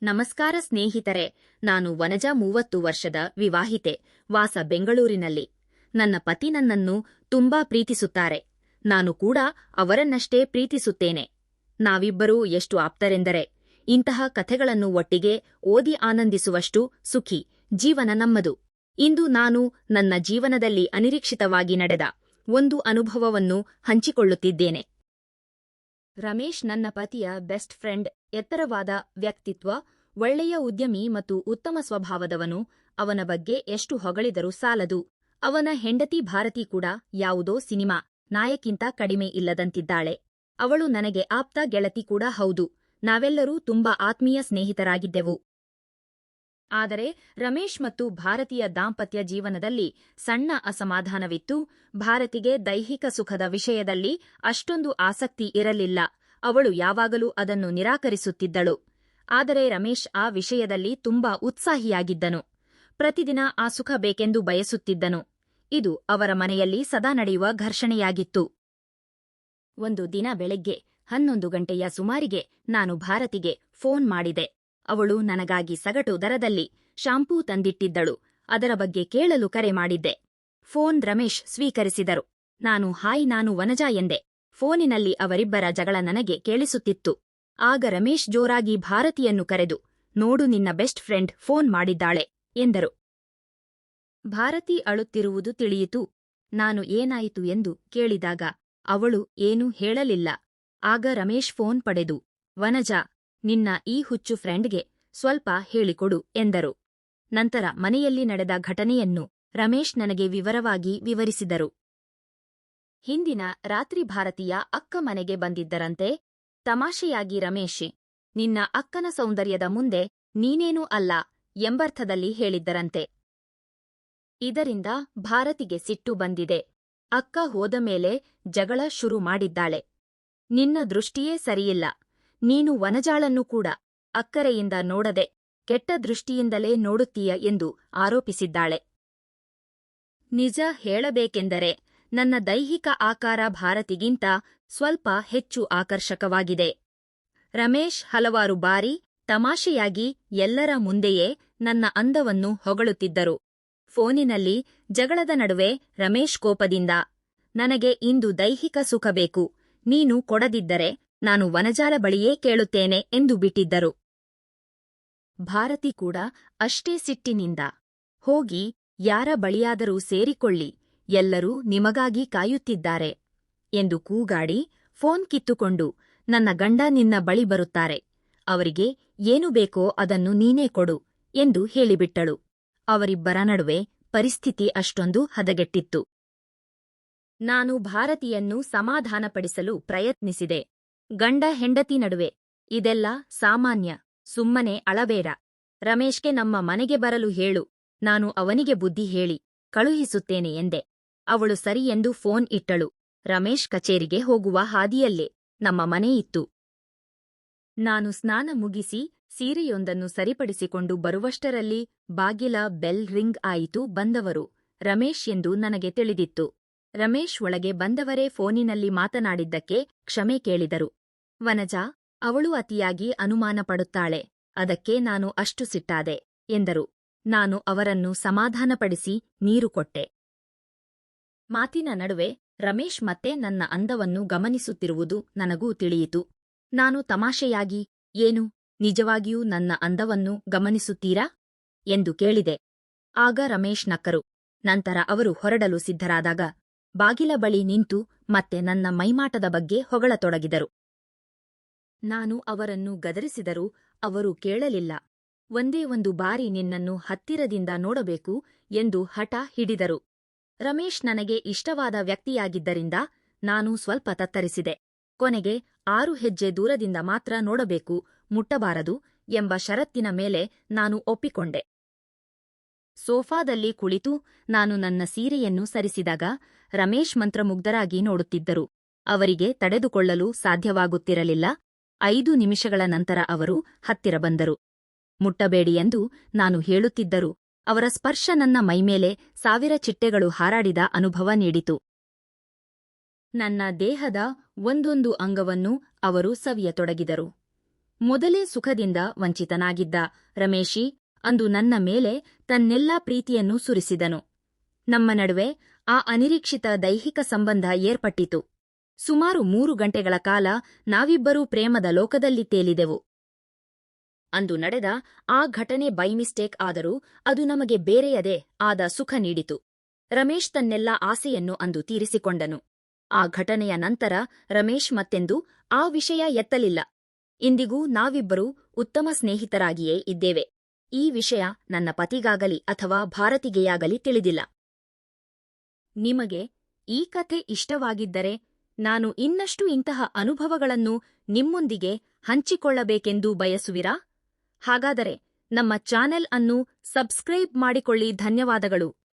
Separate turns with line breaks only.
ನಮಸ್ಕಾರ ಸ್ನೇಹಿತರೆ, ನಾನು ವನಜಾ 30 ವರ್ಷದ ವಿವಾಹಿತೆ, ವಾಸ ಬೆಂಗಳೂರಿನಲ್ಲಿ. ನನ್ನ ಪತಿ ನನ್ನನ್ನು ತುಂಬಾ ಪ್ರೀತಿಸುತ್ತಾರೆ. ನಾನು ಕೂಡ ಅವರನ್ನಷ್ಟೇ ಪ್ರೀತಿಸುತ್ತೇನೆ. ನಾವಿಬ್ಬರೂ ಎಷ್ಟು ಆಪ್ತರೆಂದರೆ, ಇಂತಹ ಕಥೆಗಳನ್ನು ಒಟ್ಟಿಗೆ ಓದಿ ಆನಂದಿಸುವಷ್ಟು ಸುಖಿ ಜೀವನ ನಮ್ಮದು. ಇಂದು ನಾನು ನನ್ನ ಜೀವನದಲ್ಲಿ ಅನಿರೀಕ್ಷಿತವಾಗಿ ನಡೆದ ಒಂದು ಅನುಭವವನ್ನು ಹಂಚಿಕೊಳ್ಳುತ್ತಿದ್ದೇನೆ. ರಮೇಶ್ ನನ್ನ ಪತಿಯ ಬೆಸ್ಟ್ ಫ್ರೆಂಡ್. ಎತ್ತರವಾದ ವ್ಯಕ್ತಿತ್ವ, ಒಳ್ಳೆಯ ಉದ್ಯಮಿ ಮತ್ತು ಉತ್ತಮ ಸ್ವಭಾವದವನು. ಅವನ ಬಗ್ಗೆ ಎಷ್ಟು ಹೊಗಳಿದರೂ ಸಾಲದು. ಅವನ ಹೆಂಡತಿ ಭಾರತಿ ಕೂಡ ಯಾವುದೋ ಸಿನಿಮಾ ನಾಯಕ್ಕಿಂತ ಕಡಿಮೆ ಇಲ್ಲದಂತಿದ್ದಾಳೆ. ಅವಳು ನನಗೆ ಆಪ್ತ ಗೆಳತಿ ಕೂಡ ಹೌದು. ನಾವೆಲ್ಲರೂ ತುಂಬಾ ಆತ್ಮೀಯ ಸ್ನೇಹಿತರಾಗಿದ್ದೆವು. ಆದರೆ ರಮೇಶ್ ಮತ್ತು ಭಾರತಿಯ ದಾಂಪತ್ಯ ಜೀವನದಲ್ಲಿ ಸಣ್ಣ ಅಸಮಾಧಾನವಿತ್ತು. ಭಾರತಿಗೆ ದೈಹಿಕ ಸುಖದ ವಿಷಯದಲ್ಲಿ ಅಷ್ಟೊಂದು ಆಸಕ್ತಿ ಇರಲಿಲ್ಲ. ಅವಳು ಯಾವಾಗಲೂ ಅದನ್ನು ನಿರಾಕರಿಸುತ್ತಿದ್ದಳು. ಆದರೆ ರಮೇಶ್ ಆ ವಿಷಯದಲ್ಲಿ ತುಂಬಾ ಉತ್ಸಾಹಿಯಾಗಿದ್ದನು. ಪ್ರತಿದಿನ ಆ ಸುಖ ಬೇಕೆಂದು ಬಯಸುತ್ತಿದ್ದನು. ಇದು ಅವರ ಮನೆಯಲ್ಲಿ ಸದಾ ನಡೆಯುವ ಘರ್ಷಣೆಯಾಗಿತ್ತು. ಒಂದು ದಿನ ಬೆಳಗ್ಗೆ 11 ಗಂಟೆಯ ಸುಮಾರಿಗೆ ನಾನು ಭಾರತಿಗೆ ಫೋನ್ ಮಾಡಿದೆ. ಅವಳು ನನಗಾಗಿ ಸಗಟು ದರದಲ್ಲಿ ಶಾಂಪೂ ತಂದಿಟ್ಟಿದ್ದಳು. ಅದರ ಬಗ್ಗೆ ಕೇಳಲು ಕರೆ ಮಾಡಿದ್ದೆ. ಫೋನ್ ರಮೇಶ್ ಸ್ವೀಕರಿಸಿದರು. ನಾನು ವನಜಾ ಎಂದೆ. ಫೋನಿನಲ್ಲಿ ಅವರಿಬ್ಬರ ಜಗಳ ನನಗೆ ಕೇಳಿಸುತ್ತಿತ್ತು. ಆಗ ರಮೇಶ್ ಜೋರಾಗಿ ಭಾರತಿಯನ್ನು ಕರೆದು, ನೋಡು, ನಿನ್ನ ಬೆಸ್ಟ್ ಫ್ರೆಂಡ್ ಫೋನ್ ಮಾಡಿದ್ದಾಳೆ ಎಂದರು. ಭಾರತಿ ಅಳುತ್ತಿರುವುದು ತಿಳಿಯಿತು. ನಾನು ಏನಾಯಿತು ಎಂದು ಕೇಳಿದಾಗ ಅವಳು ಏನೂ ಹೇಳಲಿಲ್ಲ. ಆಗ ರಮೇಶ್ ಫೋನ್ ಪಡೆದು, ವನಜಾ, ನಿನ್ನ ಈ ಹುಚ್ಚು ಫ್ರೆಂಡ್ಗೆ ಸ್ವಲ್ಪ ಹೇಳಿಕೊಡು ಎಂದರು. ನಂತರ ಮನೆಯಲ್ಲಿ ನಡೆದ ಘಟನೆಯನ್ನು ರಮೇಶ್ ನನಗೆ ವಿವರವಾಗಿ ವಿವರಿಸಿದರು. ಹಿಂದಿನ ರಾತ್ರಿ ಭಾರತೀಯ ಅಕ್ಕ ಮನೆಗೆ ಬಂದಿದ್ದರಂತೆ. ತಮಾಷೆಯಾಗಿ ರಮೇಶ್, ನಿನ್ನ ಅಕ್ಕನ ಸೌಂದರ್ಯದ ಮುಂದೆ ನೀನೇನೂ ಅಲ್ಲ ಎಂಬರ್ಥದಲ್ಲಿ ಹೇಳಿದ್ದರಂತೆ. ಇದರಿಂದ ಭಾರತಿಗೆ ಸಿಟ್ಟು ಬಂದಿದೆ. ಅಕ್ಕ ಹೋದ ಮೇಲೆ ಜಗಳ ಶುರು ಮಾಡಿದ್ದಾಳೆ. ನಿನ್ನ ದೃಷ್ಟಿಯೇ ಸರಿಯಿಲ್ಲ. ನೀನು ವನಜಾಳನ್ನು ಕೂಡ ಅಕ್ಕರೆಯಿಂದ ನೋಡದೆ ಕೆಟ್ಟ ದೃಷ್ಟಿಯಿಂದಲೇ ನೋಡುತ್ತೀಯ ಎಂದು ಆರೋಪಿಸಿದ್ದಾಳೆ. ನಿಜ ಹೇಳಬೇಕೆಂದರೆ ನನ್ನ ದೈಹಿಕ ಆಕಾರ ಭಾರತಿಗಿಂತ ಸ್ವಲ್ಪ ಹೆಚ್ಚು ಆಕರ್ಷಕವಾಗಿದೆ. ರಮೇಶ್ ಹಲವಾರು ಬಾರಿ ತಮಾಷೆಯಾಗಿ ಎಲ್ಲರ ಮುಂದೆಯೇ ನನ್ನ ಅಂದವನ್ನು ಹೊಗಳುತ್ತಿದ್ದರು. ಫೋನಿನಲ್ಲಿ ಜಗಳದ ನಡುವೆ ರಮೇಶ್ ಕೋಪದಿಂದ, ನನಗೆ ಇಂದು ದೈಹಿಕ ಸುಖ ಬೇಕು, ನೀನು ಕೊಡದಿದ್ದರೆ ನಾನು ವನಜಾಲ ಬಳಿಯೇ ಕೇಳುತ್ತೇನೆ ಎಂದು ಬಿಟ್ಟಿದ್ದರು. ಭಾರತಿ ಕೂಡ ಅಷ್ಟೇ ಸಿಟ್ಟಿನಿಂದ, ಹೋಗಿ ಯಾರ ಬಳಿಯಾದರೂ ಸೇರಿಕೊಳ್ಳಿ, ಎಲ್ಲರೂ ನಿಮಗಾಗಿ ಕಾಯುತ್ತಿದ್ದಾರೆ ಎಂದು ಕೂಗಾಡಿ ಫೋನ್ ಕಿತ್ತುಕೊಂಡು, ನನ್ನ ಗಂಡ ನಿನ್ನ ಬಳಿ ಬರುತ್ತಾರೆ, ಅವರಿಗೆ ಏನು ಬೇಕೋ ಅದನ್ನು ನೀನೇ ಕೊಡು ಎಂದು ಹೇಳಿಬಿಟ್ಟಳು. ಅವರಿಬ್ಬರ ನಡುವೆ ಪರಿಸ್ಥಿತಿ ಅಷ್ಟೊಂದು ಹದಗೆಟ್ಟಿತ್ತು. ನಾನು ಭಾರತಿಯನ್ನು ಸಮಾಧಾನಪಡಿಸಲು ಪ್ರಯತ್ನಿಸಿದೆ. ಗಂಡ ಹೆಂಡತಿ ನಡುವೆ ಇದೆಲ್ಲ ಸಾಮಾನ್ಯ, ಸುಮ್ಮನೆ ಅಳಬೇಡ. ರಮೇಶ್ಗೆ ನಮ್ಮ ಮನೆಗೆ ಬರಲು ಹೇಳು, ನಾನು ಅವನಿಗೆ ಬುದ್ಧಿ ಹೇಳಿ ಕಳುಹಿಸುತ್ತೇನೆ ಎಂದೆ. ಅವಳು ಸರಿ ಎಂದು ಫೋನ್ ಇಟ್ಟಳು. ರಮೇಶ್ ಕಚೇರಿಗೆ ಹೋಗುವ ಹಾದಿಯಲ್ಲೇ ನಮ್ಮ ಮನೆ ಇತ್ತು. ನಾನು ಸ್ನಾನ ಮುಗಿಸಿ ಸೀರೆಯೊಂದನ್ನು ಸರಿಪಡಿಸಿಕೊಂಡು ಬರುವಷ್ಟರಲ್ಲಿ ಬಾಗಿಲ ಬೆಲ್ ರಿಂಗ್ ಆಯಿತು. ಬಂದವರು ರಮೇಶ್ ಎಂದು ನನಗೆ ತಿಳಿದಿತ್ತು. ರಮೇಶ್ ಒಳಗೆ ಬಂದವರೇ ಫೋನಿನಲ್ಲಿ ಮಾತನಾಡಿದ್ದಕ್ಕೆ ಕ್ಷಮೆ ಕೇಳಿದರು. ವನಜಾ, ಅವಳು ಅತಿಯಾಗಿ ಅನುಮಾನ ಪಡುತ್ತಾಳೆ, ಅದಕ್ಕೆ ನಾನು ಅಷ್ಟು ಸಿಟ್ಟಾದೆ ಎಂದರು. ನಾನು ಅವರನ್ನು ಸಮಾಧಾನಪಡಿಸಿ ನೀರು ಕೊಟ್ಟೆ. ಮಾತಿನ ನಡುವೆ ರಮೇಶ್ ಮತ್ತೆ ನನ್ನ ಅಂದವನ್ನು ಗಮನಿಸುತ್ತಿರುವುದು ನನಗೂ ತಿಳಿಯಿತು. ನಾನು ತಮಾಷೆಯಾಗಿ, ಏನು, ನಿಜವಾಗಿಯೂ ನನ್ನ ಅಂದವನ್ನು ಗಮನಿಸುತ್ತೀರಾ ಎಂದು ಕೇಳಿದೆ. ಆಗ ರಮೇಶ್ ನಕ್ಕರು. ನಂತರ ಅವರು ಹೊರಡಲು ಸಿದ್ಧರಾದಾಗ ಬಾಗಿಲ ಬಳಿ ನಿಂತು ಮತ್ತೆ ನನ್ನ ಮೈಮಾಟದ ಬಗ್ಗೆ ಹೊಗಳತೊಡಗಿದರು. ನಾನು ಅವರನ್ನು ಗದರಿಸಿದರೂ ಅವರು ಕೇಳಲಿಲ್ಲ. ಒಂದೇ ಒಂದು ಬಾರಿ ನಿನ್ನನ್ನು ಹತ್ತಿರದಿಂದ ನೋಡಬೇಕು ಎಂದು ಹಠ ಹಿಡಿದರು. ರಮೇಶ್ ನನಗೆ ಇಷ್ಟವಾದ ವ್ಯಕ್ತಿಯಾಗಿದ್ದರಿಂದ ನಾನು ಸ್ವಲ್ಪ ತತ್ತರಿಸಿದೆ. ಕೊನೆಗೆ 6 ಹೆಜ್ಜೆ ದೂರದಿಂದ ಮಾತ್ರ ನೋಡಬೇಕು, ಮುಟ್ಟಬಾರದು ಎಂಬ ಷರತ್ತಿನ ಮೇಲೆ ನಾನು ಒಪ್ಪಿಕೊಂಡೆ. ಸೋಫಾದಲ್ಲಿ ಕುಳಿತು ನಾನು ನನ್ನ ಸೀರೆಯನ್ನು ಸರಿಸಿದಾಗ ರಮೇಶ್ ಮಂತ್ರಮುಗ್ಧರಾಗಿ ನೋಡುತ್ತಿದ್ದರು. ಅವರಿಗೆ ತಡೆದುಕೊಳ್ಳಲು ಸಾಧ್ಯವಾಗುತ್ತಿರಲಿಲ್ಲ. 5 ನಿಮಿಷಗಳ ನಂತರ ಅವರು ಹತ್ತಿರ ಬಂದರು. ಮುಟ್ಟಬೇಡಿ ಎಂದು ನಾನು ಹೇಳುತ್ತಿದ್ದರು. ಅವರ ಸ್ಪರ್ಶ ನನ್ನ ಮೈಮೇಲೆ 1000 ಚಿಟ್ಟೆಗಳು ಹಾರಾಡಿದ ಅನುಭವ ನೀಡಿತು. ನನ್ನ ದೇಹದ ಒಂದೊಂದು ಅಂಗವನ್ನು ಅವರು ಸವಿಯತೊಡಗಿದರು. ಮೊದಲೇ ಸುಖದಿಂದ ವಂಚಿತನಾಗಿದ್ದ ರಮೇಶಿ ಅಂದು ನನ್ನ ಮೇಲೆ ತನ್ನೆಲ್ಲಾ ಪ್ರೀತಿಯನ್ನು ಸುರಿಸಿದನು. ನಮ್ಮ ನಡುವೆ ಆ ಅನಿರೀಕ್ಷಿತ ದೈಹಿಕ ಸಂಬಂಧ ಏರ್ಪಟ್ಟಿತು. ಸುಮಾರು 3 ಗಂಟೆಗಳ ಕಾಲ ನಾವಿಬ್ಬರೂ ಪ್ರೇಮದ ಲೋಕದಲ್ಲಿ ತೇಲಿದೆವು. ಅಂದು ನಡೆದ ಆ ಘಟನೆ ಬೈ ಮಿಸ್ಟೇಕ್ ಆದರೂ ಅದು ನಮಗೆ ಬೇರೆಯದೇ ಆದ ಸುಖ ನೀಡಿತು. ರಮೇಶ್ ತನ್ನೆಲ್ಲ ಆಸೆಯನ್ನು ಅಂದು ತೀರಿಸಿಕೊಂಡನು. ಆ ಘಟನೆಯ ನಂತರ ರಮೇಶ್ ಮತ್ತೆಂದೂ ಆ ವಿಷಯ ಎತ್ತಲಿಲ್ಲ. ಇಂದಿಗೂ ನಾವಿಬ್ಬರೂ ಉತ್ತಮ ಸ್ನೇಹಿತರಾಗಿಯೇ ಇದ್ದೇವೆ. ಈ ವಿಷಯ ನನ್ನ ಪತಿಗಾಗಲಿ ಅಥವಾ ಭಾರತಿಗೆಯಾಗಲಿ ತಿಳಿದಿಲ್ಲ. ನಿಮಗೆ ಈ ಕಥೆ ಇಷ್ಟವಾಗಿದ್ದರೆ ನಾನು ಇನ್ನಷ್ಟು ಇಂತಹ ಅನುಭವಗಳನ್ನು ನಿಮ್ಮೊಂದಿಗೆ ಹಂಚಿಕೊಳ್ಳಬೇಕೆಂದು ಬಯಸುವಿರಾ? ಹಾಗಾದರೆ ನಮ್ಮ ಚಾನೆಲ್ ಅನ್ನು ಸಬ್ಸ್ಕ್ರೈಬ್ ಮಾಡಿಕೊಳ್ಳಿ. ಧನ್ಯವಾದಗಳು.